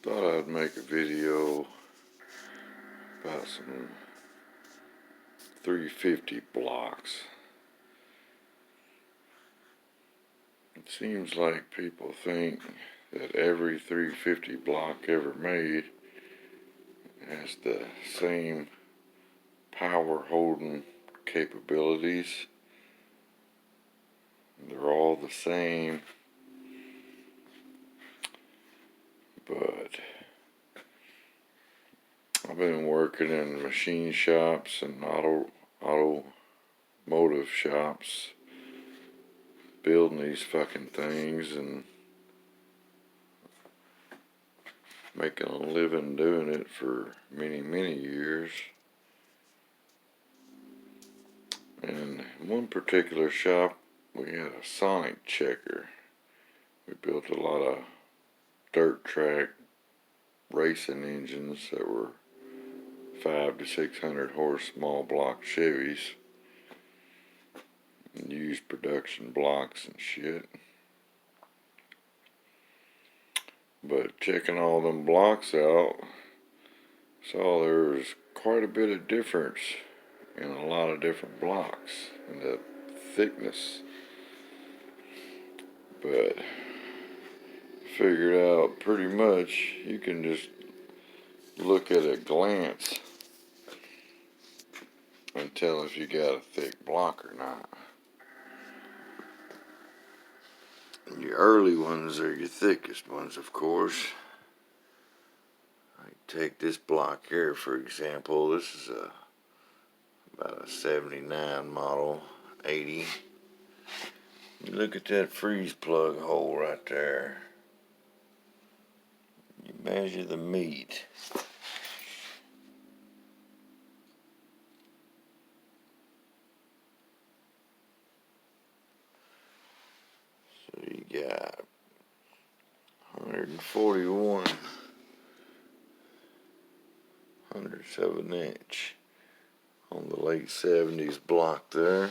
Thought I'd make a video about some 350 blocks. It seems like people think that every 350 block ever made has the same power holding capabilities. They're all the same, but I've been working in machine shops and automotive shops building these fucking things and making a living doing it for many years. And in one particular shop, we had a sonic checker. We built a lot of dirt track racing engines that were 500 to 600 horse small block Chevys and used production blocks and shit. But checking all them blocks out, saw there was quite a bit of difference in a lot of different blocks and the thickness. But figured out pretty much you can just look at a glance and tell if you got a thick block or not. And your early ones are your thickest ones, of course. I take this block here, for example. This is about a 79 model, 80. You look at that freeze plug hole right there. You measure the meat. So you got 141 hundredths of an inch on the late 70s block there.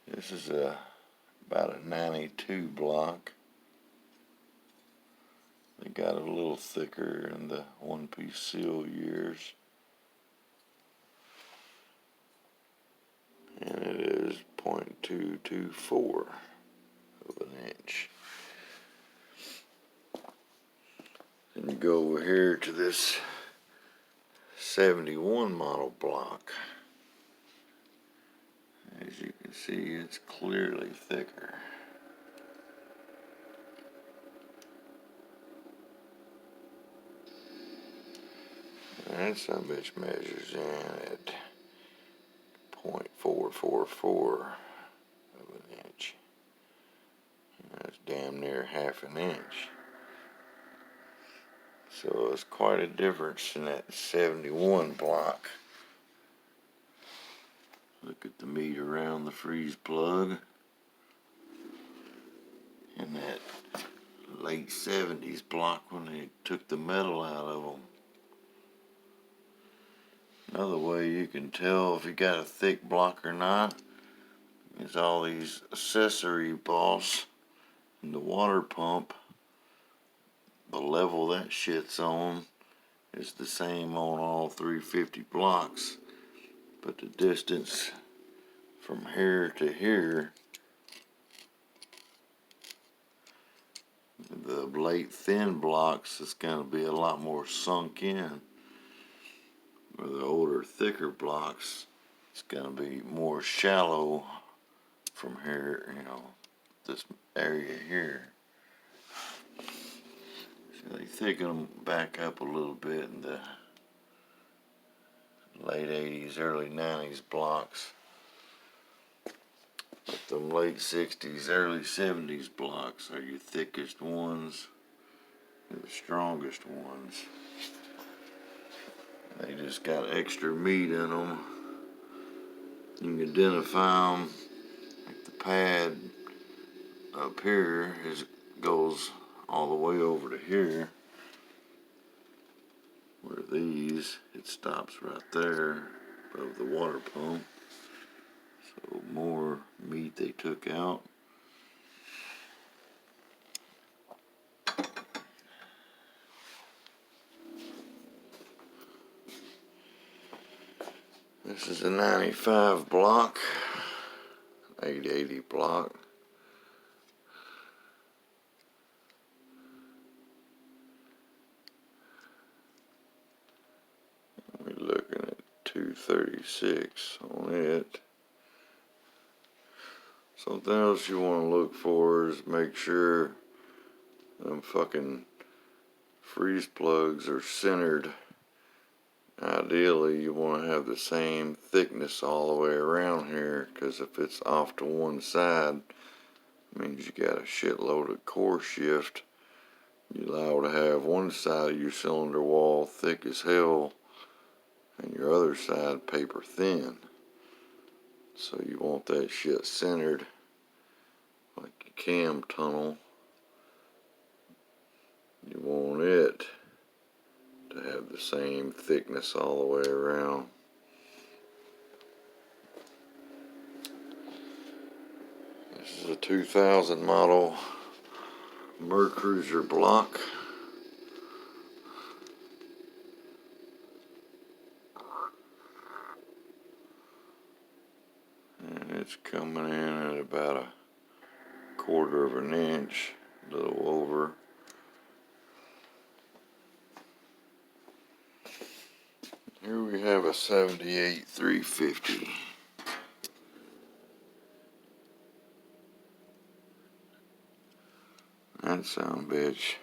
This is about a 92 block. They got it a little thicker in the one-piece seal years. And it is 0.224 of an inch. Then you go over here to this 71 model block. As you can see, it's clearly thicker. And some bitch measures in at 0.444 of an inch. That's damn near half an inch. So it's quite a difference in that 71 block. Look at the meat around the freeze plug. And that late 70s block when they took the metal out of them. Another way you can tell if you got a thick block or not is all these accessory bolts and the water pump. The level that shit's on is the same on all 350 blocks, but the distance from here to here, the late thin blocks is going to be a lot more sunk in, where the older thicker blocks it's going to be more shallow from here, this area here. So they thicken them back up a little bit in the late 80s, early 90s blocks. But the late 60s, early 70s blocks are your thickest ones and the strongest ones. They just got extra meat in them. You can identify them. Like the pad up here goes all the way over to here. Where these, it stops right there above the water pump. So more meat they took out. This is a 95 block, 880 block. We're looking at 236 on it. Something else you want to look for is make sure them fucking freeze plugs are centered. Ideally, you want to have the same thickness all the way around here, because if it's off to one side, it means you got a shitload of core shift. You allow to have one side of your cylinder wall thick as hell and your other side paper thin. So you want that shit centered like a cam tunnel. You want it to have the same thickness all the way around. This is a 2000 model Mercruiser block. And it's coming in at about a 1/4 of an inch, a little over. Here we have a 78 350. That sumbitch,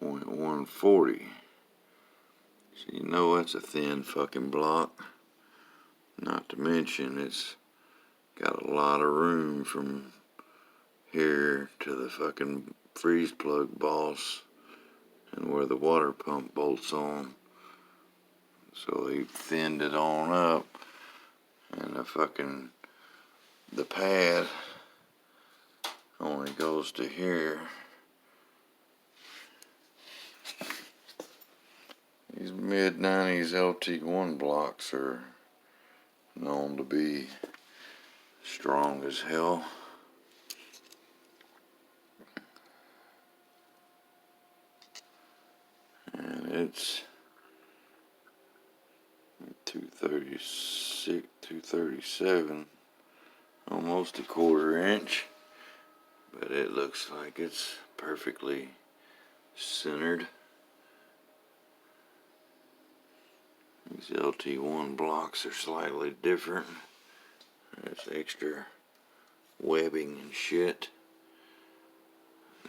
0.140. So you know that's a thin fucking block. Not to mention it's got a lot of room from here to the fucking freeze plug boss and where the water pump bolts on. So they thinned it on up, and the pad only goes to here. These mid-90s LT1 blocks are known to be strong as hell. And it's 236, 237, almost a 1/4 inch, but it looks like it's perfectly centered. These LT1 blocks are slightly different. There's extra webbing and shit.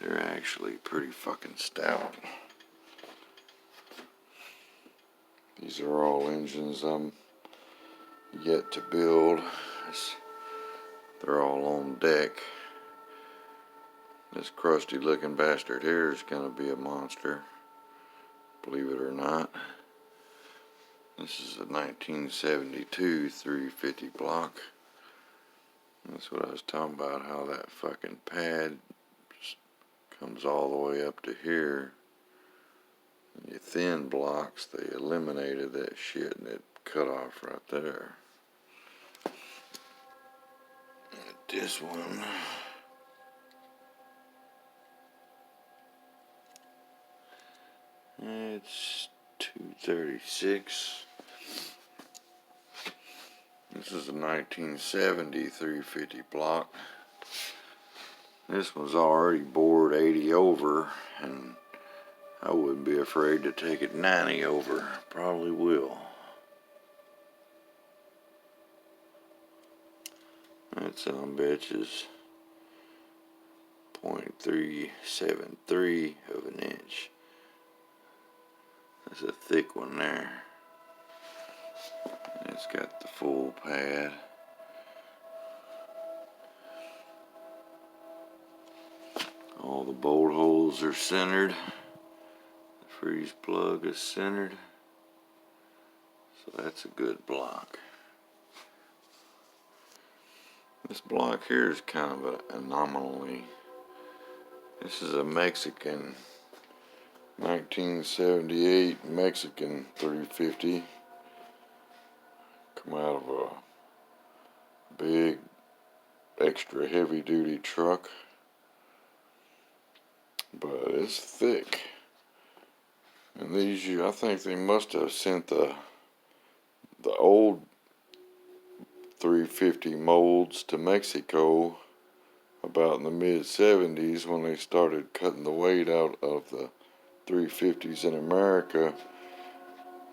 They're actually pretty fucking stout. These are all engines I'm yet to build. They're all on deck. This crusty looking bastard here is gonna be a monster, believe it or not. This is a 1972 350 block. That's what I was talking about, how that fucking pad comes all the way up to here. And your thin blocks, they eliminated that shit and it cut off right there. And this one, it's 236. This is a 1970 350 block. This one's already bored 80 over, and I wouldn't be afraid to take it 90 over. Probably will. That sumbitch is 0.373 of an inch. That's a thick one there. And it's got the full pad. All the bolt holes are centered. The freeze plug is centered. So that's a good block. This block here is kind of an anomaly. This is a Mexican 1978 Mexican 350. Come out of a big extra heavy duty truck. But it's thick. And these, I think they must have sent the old 350 molds to Mexico about in the mid-70s when they started cutting the weight out of the 350s in America.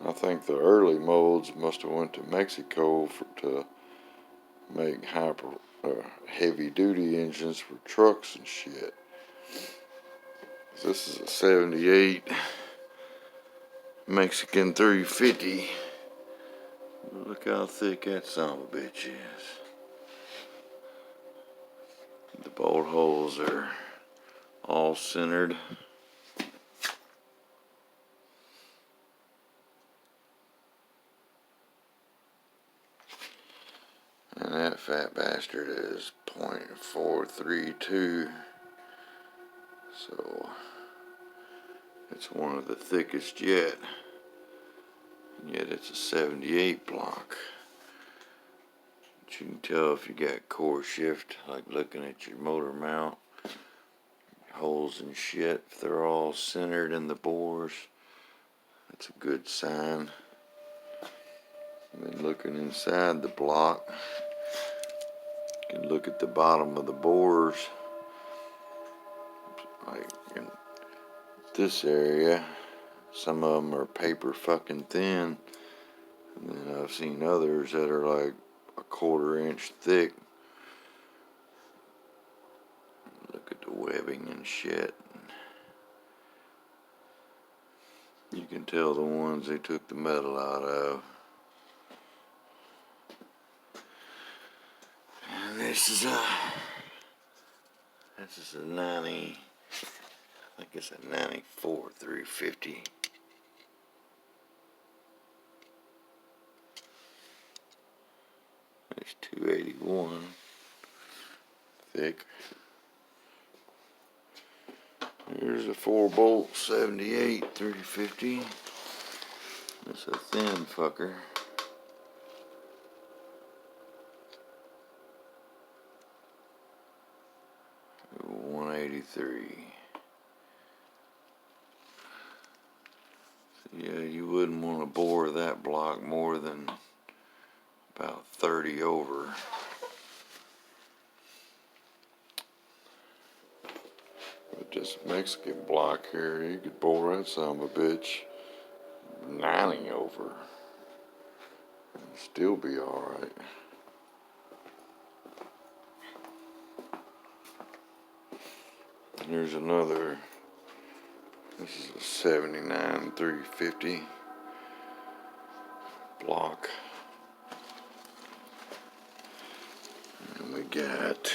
I think the early molds must have went to Mexico to make heavy-duty engines for trucks and shit. This is a 78 Mexican 350. Look how thick that son of a bitch is. The bolt holes are all centered. And that fat bastard is .432. So it's one of the thickest yet. And yet it's a 78 block. But you can tell if you got core shift, like looking at your motor mount, holes and shit, if they're all centered in the bores, that's a good sign. And then looking inside the block, you can look at the bottom of the bores, like in this area, some of them are paper fucking thin, and then I've seen others that are like a 1/4 inch thick. Look at the webbing and shit. You can tell the ones they took the metal out of. And this is a 90, I think it's a 94 350. It's 281 thick. Here's a 4-bolt 78 350. It's a thin fucker. $183. So yeah, you wouldn't want to bore that block more than about 30 over. But this Mexican block here, you could bore that son of a bitch 90 over and still be alright. Here's another. This is a 79 350 block. And we got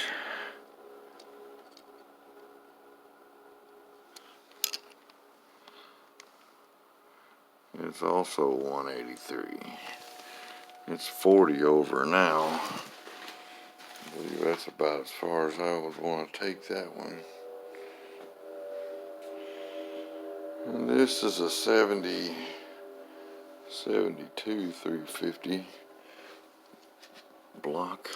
it's also 183. It's 40 over now. I believe that's about as far as I would want to take that one. And this is a 72 350 block.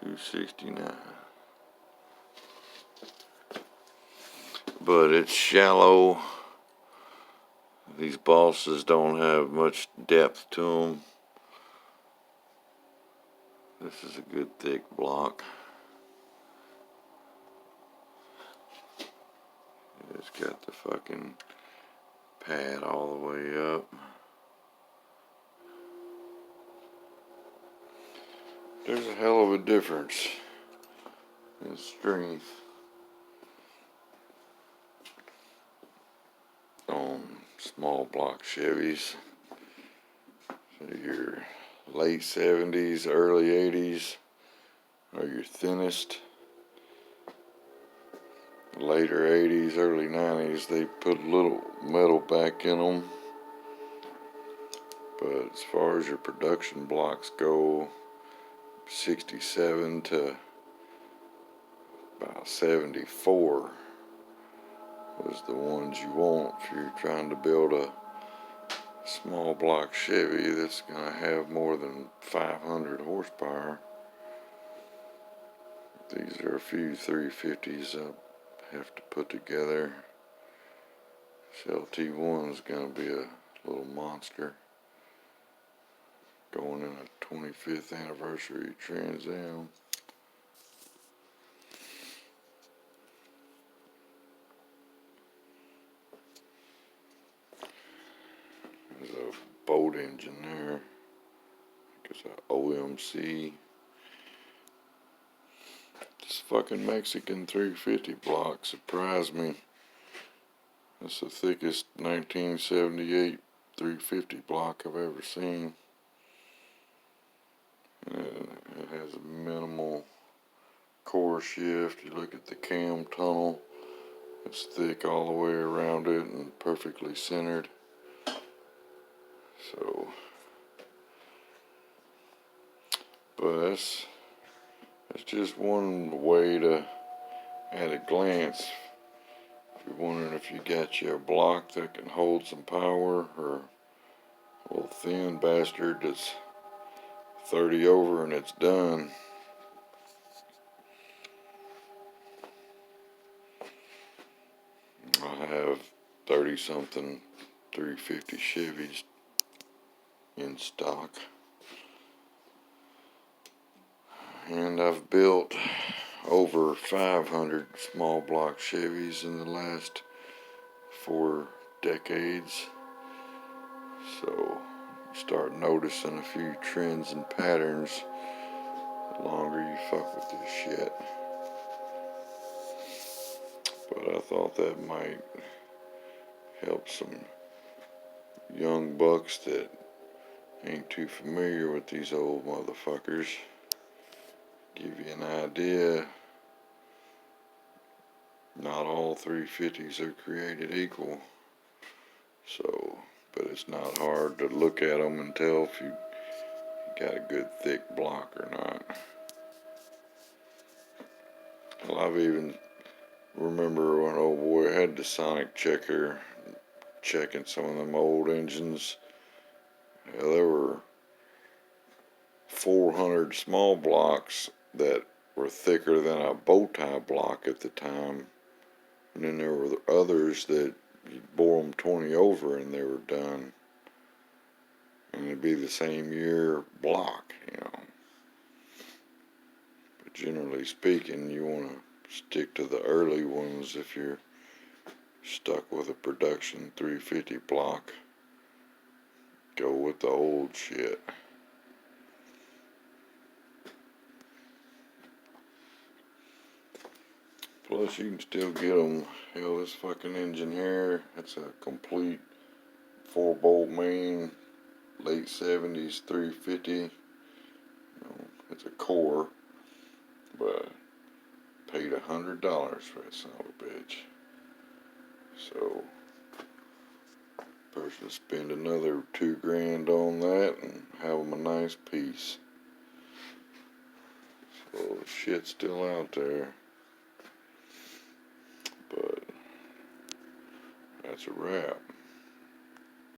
$269. But it's shallow. These bosses don't have much depth to them. This is a good thick block. It's got the fucking pad all the way up. There's a hell of a difference in strength on small block Chevys. So your late 70s, early 80s are your thinnest. Later 80s, early 90s, they put a little metal back in them. But as far as your production blocks go, 67 to about 74 was the ones you want if you're trying to build a small block Chevy that's going to have more than 500 horsepower. These are a few 350s I have to put together. LT1 is going to be a little monster. Going in a 25th anniversary Trans Am. There's a boat engine there. I guess a OMC. This fucking Mexican 350 block surprised me. That's the thickest 1978 350 block I've ever seen. And it has a minimal core shift. You look at the cam tunnel, it's thick all the way around it and perfectly centered. So, but that's just one way to, at a glance, if you're wondering if you got you a block that can hold some power, or a little thin bastard that's 30 over and it's done. I have 30 something 350 Chevys in stock, and I've built over 500 small block Chevys in the last 4 decades. So you start noticing a few trends and patterns the longer you fuck with this shit. But I thought that might help some young bucks that ain't too familiar with these old motherfuckers. Give you an idea. Not all 350s are created equal. So, but it's not hard to look at them and tell if you got a good thick block or not. Well, I've even remember when old boy had the sonic checker, checking some of them old engines. There were 400 small blocks that were thicker than a bow tie block at the time, and then there were others that you bore them 20 over and they were done, and it'd be the same year block, you know. But generally speaking, you want to stick to the early ones if you're stuck with a production 350 block. Go with the old shit. Plus, you can still get them. Hell, this fucking engine here, it's a complete 4-bolt main, late 70s 350. You know, it's a core, but paid $100 for that son of a bitch. So, person spend another $2,000 on that and have them a nice piece. So, shit's still out there. But that's a wrap.